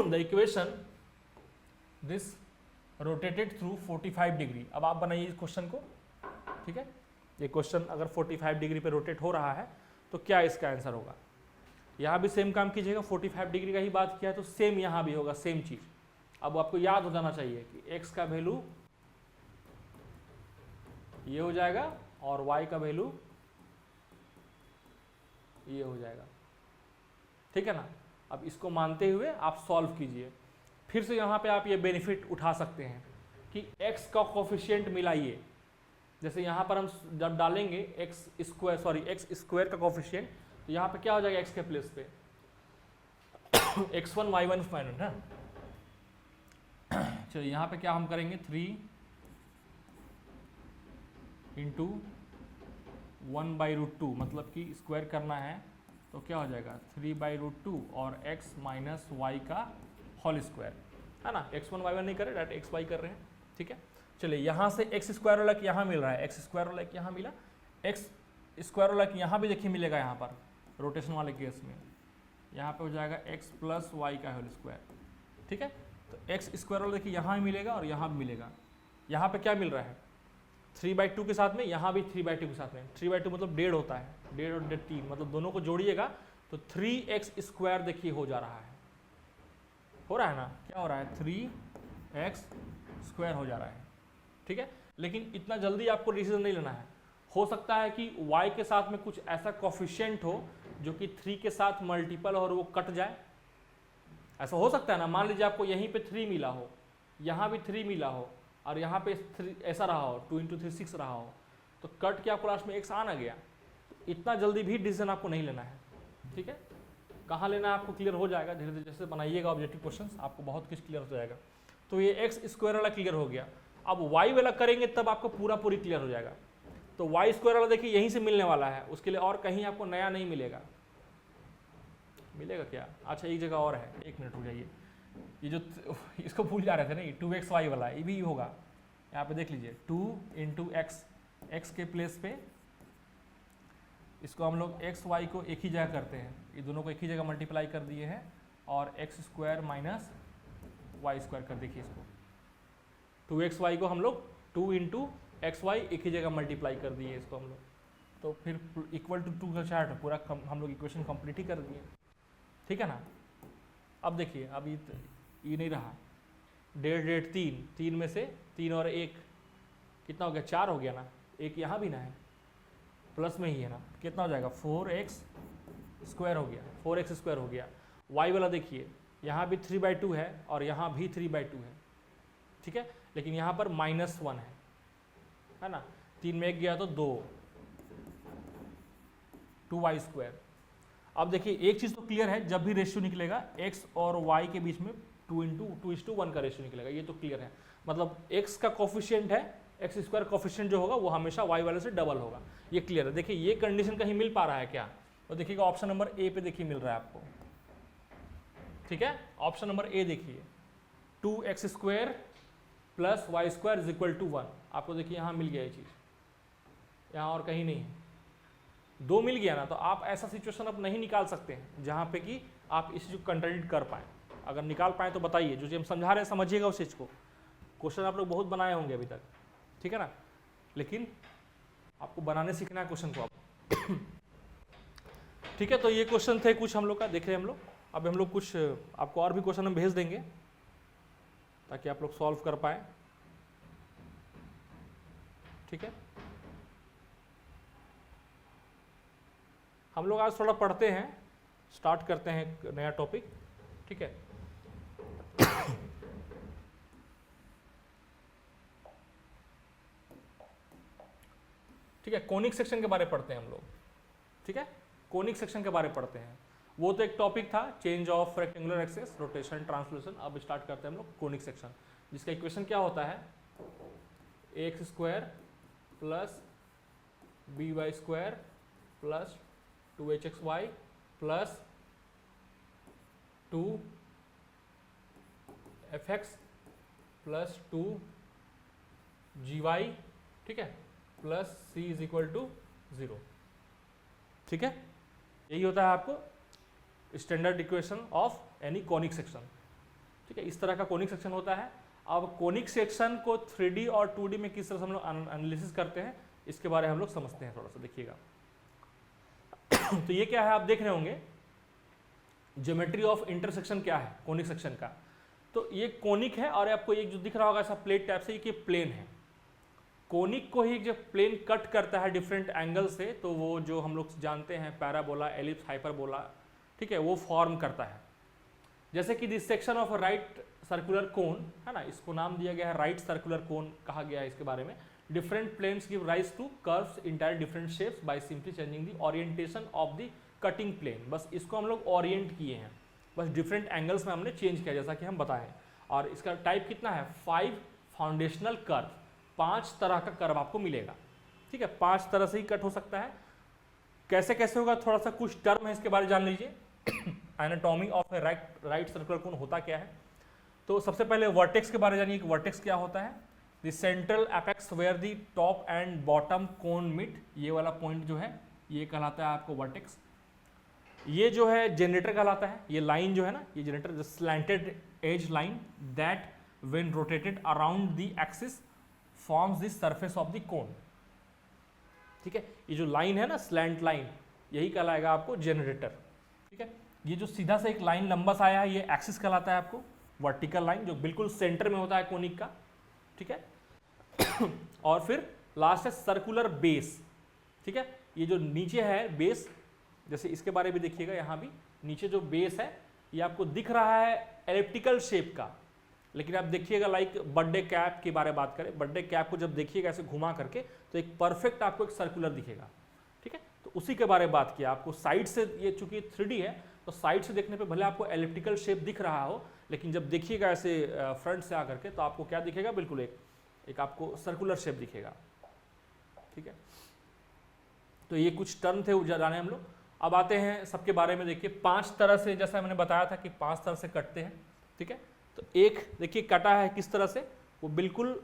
The equation this rotated through 45 degree. अब आप बनाइए इस क्वेश्चन को। ठीक है, ये क्वेश्चन अगर 45 डिग्री पे रोटेट हो रहा है तो क्या इसका आंसर होगा। यहाँ भी सेम काम कीजिएगा, 45 डिग्री का ही बात किया तो सेम यहाँ भी होगा, सेम चीज। अब आपको याद हो जाना चाहिए कि x का वैल्यू ये हो जाएगा और y का वैल्यू ये हो जाएगा। ठीक है ना, अब इसको मानते हुए आप सॉल्व कीजिए। फिर से यहाँ पे आप ये बेनिफिट उठा सकते हैं कि x का कोफिशिएंट मिलाइए। जैसे यहाँ पर हम जब डालेंगे x स्क्वायर का कोफिशिएंट, तो यहाँ पे क्या हो जाएगा x के प्लेस पे x1 y1 फाइनल है। चलिए यहाँ पे क्या हम करेंगे, 3 इंटू 1/√2, मतलब कि स्क्वायर करना है तो क्या हो जाएगा 3/√2 और x माइनस वाई का होल स्क्वायर, है ना। x1 y1 नहीं कर रहे, डायरेक्ट x y कर रहे हैं। ठीक है, चलिए यहाँ से x स्क्वायर वाला यहाँ मिल रहा है, x स्क्वायर वाला यहाँ मिला, x स्क्वायर वाला यहाँ भी देखिए मिलेगा यहाँ पर, रोटेशन वाले केस में यहाँ पे हो जाएगा x प्लस वाई का होल स्क्वायर, ठीक है। तो एक्स स्क्वायर वाला देखिए यहाँ भी मिलेगा और यहाँ भी मिलेगा। यहाँ पे क्या मिल रहा है 3/2 के साथ में, यहाँ भी 3/2 के साथ में। 3/2 मतलब 1.5 होता है, 1.5 और 3 मतलब दोनों को जोड़िएगा तो 3x स्क्वायर देखिए हो जा रहा है, हो रहा है ना, क्या हो रहा है 3x स्क्वायर हो जा रहा है, ठीक है। लेकिन इतना जल्दी आपको डिसीजन नहीं लेना है, हो सकता है कि y के साथ में कुछ ऐसा कोफिशिएंट हो जो कि 3 के साथ मल्टीपल और वो कट जाए, ऐसा हो सकता है ना। मान लीजिए आपको यहीं पे 3 मिला हो, यहाँ भी 3 मिला हो और यहाँ पे 3 ऐसा रहा हो, 2 × 3 6 रहा हो, तो कट के आपको लास्ट में x आ ना गया। इतना जल्दी भी डिसीजन आपको नहीं लेना है, ठीक है। कहाँ लेना है आपको क्लियर हो जाएगा, धीरे धीरे जैसे बनाइएगा ऑब्जेक्टिव क्वेश्चंस आपको बहुत कुछ क्लियर हो जाएगा। तो ये एक्स स्क्वायर वाला क्लियर हो गया। अब वाई वाला करेंगे तब आपको पूरी क्लियर हो जाएगा। तो वाई स्क्वायर वाला देखिए यहीं से मिलने वाला है, उसके लिए और कहीं आपको नया नहीं मिलेगा। मिलेगा क्या, अच्छा एक जगह और है, एक मिनट रुक जाइए, ये जो इसको भूल जा रहे थे नहीं 2xy वाला, ये भी होगा। यहाँ पे देख लीजिए 2 × x, x के प्लेस पे इसको हम लोग x y को एक ही जगह करते हैं, ये दोनों को एक ही जगह मल्टीप्लाई कर दिए हैं और x square minus y square कर देखिए इसको, 2xy को हम लोग 2 × xy एक ही जगह मल्टीप्लाई कर दिए इसको हम लोग, तो फिर इक्वल टू 2 का चार्ट पूरा हम लोग इक्वेशन कंप्लीट ही कर दिए, ठीक है ना। अब देखिए अब ये नहीं रहा, 1.5 3 में से 3 और 1 कितना हो गया 4 हो गया ना, एक यहाँ भी ना है प्लस में ही है ना, कितना हो जाएगा 4x स्क्वायर हो गया, 4x स्क्वायर हो गया। y वाला देखिए यहाँ भी 3/2 है और यहाँ भी 3/2 है, ठीक है, लेकिन यहाँ पर -1 है ना, 3 में 1 गया तो 2y स्क्वायर। अब देखिए एक चीज़ तो क्लियर है, जब भी रेशियो निकलेगा x और y के बीच में 2:1 का रेशियो निकलेगा, ये तो क्लियर है। मतलब x का कोफिशिएंट है, एक्स स्क्वायर कोफिशिएंट जो होगा वो हमेशा y वाले से डबल होगा, ये क्लियर है। देखिए ये कंडीशन कहीं मिल पा रहा है क्या, तो देखिएगा ऑप्शन नंबर ए पे देखिए मिल रहा है आपको, ठीक है। ऑप्शन नंबर ए देखिए 2x square plus y square is equal to 1, आपको देखिए यहाँ मिल गया ये चीज़, यहाँ और कहीं नहीं है, 2 मिल गया ना। तो आप ऐसा सिचुएशन अब नहीं निकाल सकते हैं जहाँ पे कि आप इस चीज़ को कंट्राडिक्ट कर पाएँ। अगर निकाल पाएँ तो बताइए, जो हम समझा रहे हैं समझिएगा उस चीज़ को। क्वेश्चन आप लोग बहुत बनाए होंगे अभी तक, ठीक है ना, लेकिन आपको बनाने सीखना है क्वेश्चन को आप ठीक है। तो ये क्वेश्चन थे कुछ हम लोग का, देख रहे हैं हम लोग। अब हम लोग कुछ आपको और भी क्वेश्चन हम भेज देंगे ताकि आप लोग सॉल्व कर पाए, ठीक है। हम लोग आज थोड़ा पढ़ते हैं, स्टार्ट करते हैं एक नया टॉपिक, ठीक है। ठीक है, कोनिक सेक्शन के बारे में पढ़ते हैं हम लोग, ठीक है। कोनिक सेक्शन के बारे में पढ़ते हैं, वो तो एक टॉपिक था, change of rectangular axis, rotation, translation. अब स्टार्ट करते हैं हम लोग कोनिक सेक्शन, जिसका इक्वेशन क्या होता है ax square plus by square plus 2hxy plus 2fx plus 2gy, ठीक है, plus c is equal to 0, ठीक है। यही होता है आपको standard equation of any conic section, ठीक है। इस तरह का कोनिक सेक्शन होता है। अब कोनिक सेक्शन को 3D और 2D में किस तरह से हम लोग एनालिसिस करते हैं, इसके बारे में हम लोग समझते हैं, थोड़ा सा देखिएगा। तो ये क्या है आप देख रहे होंगे, ज्योमेट्री ऑफ इंटरसेक्शन क्या है कोनिक सेक्शन का। तो ये कोनिक है और आपको एक जो दिख रहा होगा ऐसा प्लेट टाइप से, ये प्लेन है। कोनिक को ही जब प्लेन कट करता है डिफरेंट एंगल से, तो वो जो हम लोग जानते हैं पैराबोला, एलिप्स, हाइपरबोला, ठीक है, वो फॉर्म करता है। जैसे कि this section of right circular cone है ना, इसको नाम दिया गया है राइट सर्कुलर कोन कहा गया है इसके बारे में। Different planes give rise to curves entire different shapes by simply changing the orientation of the cutting plane. बस इसको हम लोग ओरिएंट किए हैं, बस डिफरेंट एंगल्स में हमने चेंज किया, जैसा कि हम बताएं। और इसका टाइप कितना है 5 फाउंडेशनल कर्व, 5 तरह का कर्व आपको मिलेगा, ठीक है। 5 तरह से ही कट हो सकता है। कैसे कैसे होगा, थोड़ा सा कुछ टर्म है इसके बारे में जान लीजिए। Anatomy of A right circular cone होता क्या है। तो सबसे पहले वर्टेक्स के बारे में जानिए कि वर्टेक्स क्या होता है। The central apex where the top and bottom cone meet, ये वाला पॉइंट जो है ये कहलाता है आपको वर्टेक्स। ये जो है जनरेटर कहलाता है, ये लाइन जो है ना, ये generator slanted edge line that when rotated around the axis forms the surface of the cone. ठीक है, ये जो लाइन है ना स्लैंट लाइन, यही कहलाएगा आपको जनरेटर। ठीक है, ये जो सीधा से एक लाइन लंबा सा आया है ये एक्सिस कहलाता है आपको, वर्टिकल लाइन जो बिल्कुल सेंटर में होता है कोनिक का। ठीक है और फिर लास्ट है सर्कुलर बेस। ठीक है, ये जो नीचे है बेस, जैसे इसके बारे में देखिएगा, यहाँ भी नीचे जो बेस है ये आपको दिख रहा है एलिप्टिकल शेप का, लेकिन आप देखिएगा लाइक बर्थडे कैप के बारे में बात करें, बर्थडे कैप को जब देखिएगा ऐसे घुमा करके तो एक परफेक्ट आपको एक सर्कुलर दिखेगा। ठीक है, तो उसी के बारे में बात किया। आपको साइड से, ये चूंकि 3D है तो साइड से देखने पे भले आपको एलिप्टिकल शेप दिख रहा हो, लेकिन जब देखिएगा ऐसे फ्रंट से आकर के तो आपको क्या दिखेगा, बिल्कुल एक आपको सर्कुलर शेप दिखेगा। ठीक है, तो ये कुछ टर्म थे जाने हम लोग। अब आते हैं सबके बारे में। देखिए 5 तरह से, जैसा मैंने बताया था कि 5 तरह से कटते हैं। ठीक है, तो एक देखिए कटा है किस तरह से, वो बिल्कुल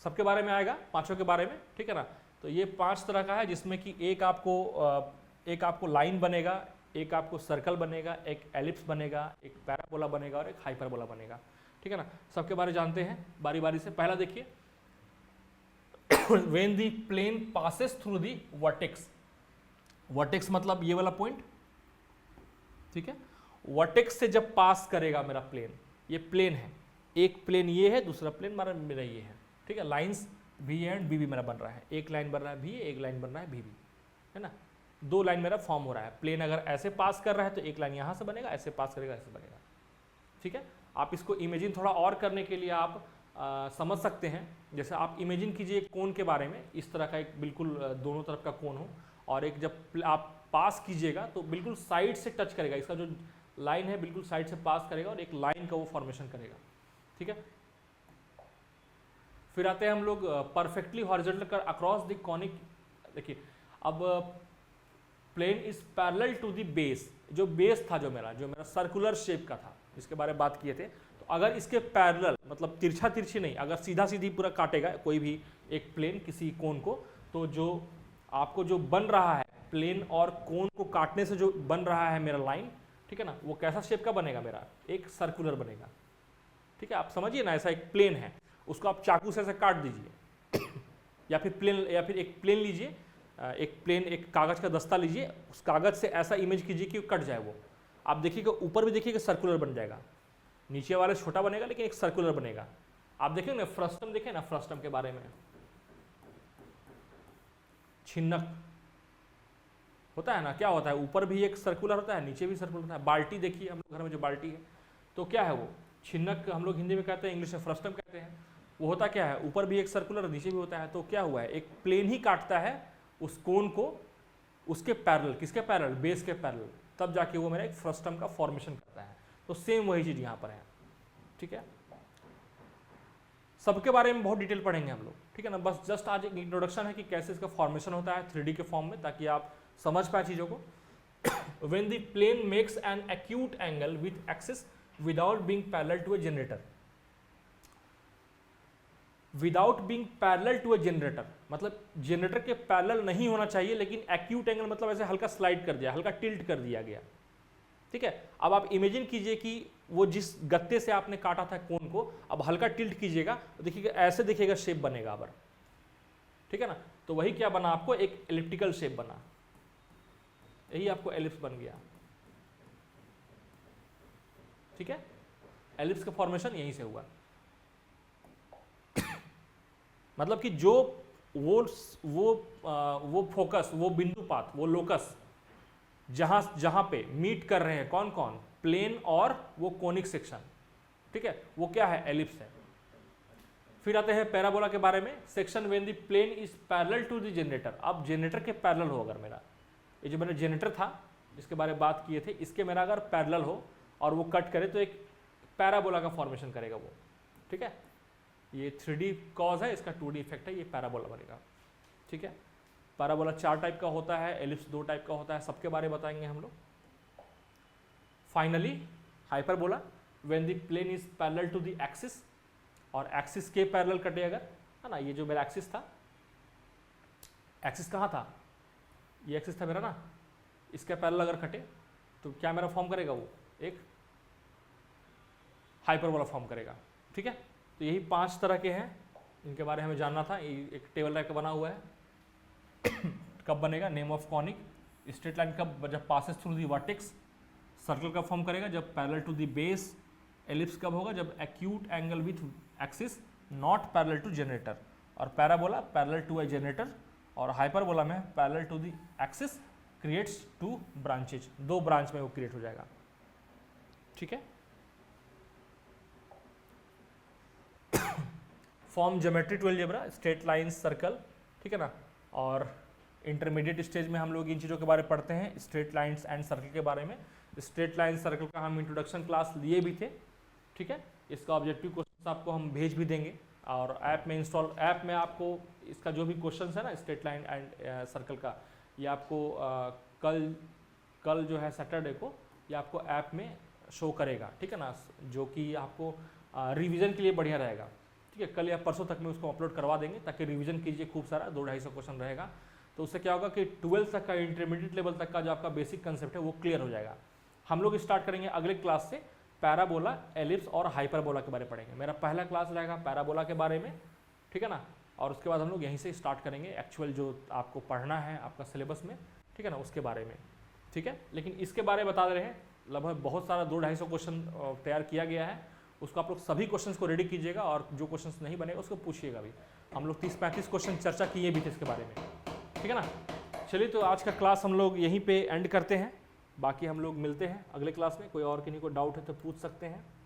सबके बारे में आएगा, पांचों के बारे में। ठीक है ना, तो ये 5 तरह का है, जिसमें कि एक आपको लाइन बनेगा, एक आपको सर्कल बनेगा, एक एलिप्स बनेगा, एक पैराबोला बनेगा और एक हाइपरबोला बनेगा। ठीक है ना, सबके बारे जानते हैं बारी बारी से। पहला देखिए when the plane passes through the vertex, vertex मतलब ये वाला पॉइंट। ठीक है, वर्टेक्स से जब पास करेगा मेरा प्लेन, ये प्लेन है, एक प्लेन ये है, दूसरा प्लेन मेरा ये है। ठीक है, लाइंस भी एंड बी मेरा बन रहा है, एक लाइन बन रहा है भी, एक लाइन बन रहा है भी, है ना, 2 लाइन मेरा फॉर्म हो रहा है। प्लेन अगर ऐसे पास कर रहा है तो एक लाइन यहाँ से बनेगा, ऐसे पास करेगा ऐसे बनेगा। ठीक है, आप इसको इमेजिन थोड़ा और करने के लिए आप समझ सकते हैं। जैसे आप इमेजिन कीजिए कोन के बारे में, इस तरह का एक बिल्कुल दोनों तरफ का कोन हो, और एक जब आप पास कीजिएगा तो बिल्कुल साइड से टच करेगा, इसका जो लाइन है बिल्कुल साइड से पास करेगा और एक लाइन का वो फॉर्मेशन करेगा। ठीक है, फिर आते हैं हम लोग परफेक्टली हॉरिजॉन्टल कर अक्रॉस द कॉनिक। देखिए अब plane is parallel to the base, जो बेस था जो मेरा सर्कुलर शेप का था, इसके बारे में बात किए थे। तो अगर इसके पैरेलल मतलब तिरछा तिरछी नहीं, अगर सीधा सीधी पूरा काटेगा कोई भी एक प्लेन किसी कोन को, तो जो आपको जो बन रहा है प्लेन और कोन को काटने से जो बन रहा है मेरा लाइन, ठीक है ना, वो कैसा शेप का बनेगा, मेरा एक सर्कुलर बनेगा। ठीक है, आप समझिए ना, ऐसा एक प्लेन है, उसको आप चाकू से ऐसे काट दीजिए या फिर एक प्लेन लीजिए, एक कागज का दस्ता लीजिए, उस कागज से ऐसा इमेज कीजिए कि कट जाए वो। आप देखिएगा ऊपर भी देखिएगा सर्कुलर बन जाएगा, नीचे वाले छोटा बनेगा लेकिन एक सर्कुलर बनेगा। आप देखेंगे ना फ्रस्टम, देखें ना फ्रस्टम के बारे में, छिन्नक होता है ना, क्या होता है, ऊपर भी एक सर्कुलर होता है, नीचे भी सर्कुलर होता है। बाल्टी देखिए हम लोग घर में जो बाल्टी है, तो क्या है वो छिन्नक हम लोग हिंदी में कहते हैं, इंग्लिश में फ्रस्टम कहते हैं। वो होता क्या है, ऊपर भी एक सर्कुलर नीचे भी होता है। तो क्या हुआ है, एक प्लेन ही काटता है उस कोन को उसके पैरेलल, किसके पैरेलल, बेस के पैरेलल, तब जाके वो मेरा एक फ्रस्टम का फॉर्मेशन करता है। तो सेम वही चीज यहाँ पर है। ठीक है, सबके बारे में बहुत डिटेल पढ़ेंगे हम लोग। ठीक है ना, बस जस्ट आज एक इंट्रोडक्शन है कि कैसे इसका फॉर्मेशन होता है 3D के फॉर्म में, ताकि आप समझ पाए चीज़ों को। When the plane makes an acute angle with axis without being parallel to a generator, without being parallel to a generator, मतलब जनरेटर के पैरेलल नहीं होना चाहिए, लेकिन एक्यूट एंगल मतलब ऐसे हल्का स्लाइड कर दिया, हल्का टिल्ट कर दिया गया। ठीक है, अब आप इमेजिन कीजिए कि वो जिस गत्ते से आपने काटा था कोन को, अब हल्का टिल्ट कीजिएगा तो देखिएगा ऐसे देखिएगा शेप बनेगा अब। ठीक है ना, तो वही क्या बना आपको, एक एलिप्टिकल शेप बना, यही आपको एलिप्स बन गया। ठीक है, एलिप्स का फॉर्मेशन यहीं से हुआ। मतलब कि जो वो फोकस, वो बिंदुपात, वो लोकस जहां पे मीट कर रहे हैं कौन कौन, प्लेन और वो कोनिक सेक्शन। ठीक है, वो क्या है, एलिप्स है। फिर आते हैं पैराबोला के बारे में। Section when the plane is parallel to the generator. अब जनरेटर के पैरेलल हो, अगर मेरा ये जो मैंने जनरेटर था जिसके बारे में बात किए थे, इसके मेरा अगर पैरेलल हो और वो कट करे तो एक पैराबोला का फॉर्मेशन करेगा वो। ठीक है, ये 3D कॉज है, इसका 2D इफेक्ट है, ये पैराबोला बनेगा। ठीक है, पैराबोला 4 टाइप का होता है, एलिप्स 2 टाइप का होता है, सबके बारे में बताएंगे हम लोग। Finally hyperbola, when the plane is parallel to the axis, और एक्सिस के पैरेलल कटे अगर, है ना, ये जो मेरा एक्सिस था, एक्सिस कहाँ था, ये एक्सिस था मेरा ना, इसके पैरेलल अगर कटे तो क्या मेरा फॉर्म करेगा, वो एक हाइपरबोला फॉर्म करेगा। ठीक है, तो यही 5 तरह के हैं, इनके बारे में हमें जानना था। ये एक टेबल टाइप का बना हुआ है। कब बनेगा, name of conic, straight line कब, जब passes through the vertex, circle कब फॉर्म करेगा, जब parallel to the base, ellipse कब होगा, जब acute angle with axis not parallel to generator, और parabola parallel to a generator, और हाइपरबोला में parallel to the axis creates 2 branches, 2 branch में वो क्रिएट हो जाएगा। ठीक है, form geometry to algebra, straight line, circle. ठीक है ना, और इंटरमीडिएट स्टेज में हम लोग इन चीज़ों के बारे में पढ़ते हैं, स्ट्रेट लाइन्स एंड सर्कल के बारे में। स्ट्रेट लाइन सर्कल का हम इंट्रोडक्शन क्लास लिए भी थे। ठीक है, इसका ऑब्जेक्टिव क्वेश्चन आपको हम भेज भी देंगे, और ऐप में इंस्टॉल, ऐप में आपको इसका जो भी क्वेश्चन है ना स्ट्रेट लाइन एंड सर्कल का, ये आपको कल जो है सैटरडे को ये आपको ऐप में शो करेगा। ठीक है ना, जो कि आपको रिवीजन के लिए बढ़िया रहेगा। ठीक है, कल या परसों तक में उसको अपलोड करवा देंगे ताकि रिवीजन कीजिए खूब सारा, 200-250 क्वेश्चन रहेगा। तो उससे क्या होगा कि 12th तक का, इंटरमीडिएट लेवल तक का जो आपका बेसिक कंसेप्ट है वो क्लियर हो जाएगा। हम लोग स्टार्ट करेंगे अगले क्लास से पैराबोला, एलिप्स और हाइपरबोला के बारे में पढ़ेंगे। मेरा पहला क्लास रहेगा पैराबोला के बारे में। ठीक है ना, और उसके बाद हम लोग यहीं से स्टार्ट करेंगे एक्चुअल जो आपको पढ़ना है आपका सिलेबस में। ठीक है ना, उसके बारे में। ठीक है, लेकिन इसके बारे में बता दे रहे हैं, लगभग बहुत सारा 200-250 क्वेश्चन तैयार किया गया है, उसको आप लोग सभी क्वेश्चंस को रेडी कीजिएगा, और जो क्वेश्चंस नहीं बनेगा उसको पूछिएगा भी। हम लोग 30-35 क्वेश्चन चर्चा किए भी थे इसके बारे में। ठीक है ना, चलिए तो आज का क्लास हम लोग यहीं पे एंड करते हैं, बाकी हम लोग मिलते हैं अगले क्लास में। कोई और किन्हीं को डाउट है तो पूछ सकते हैं।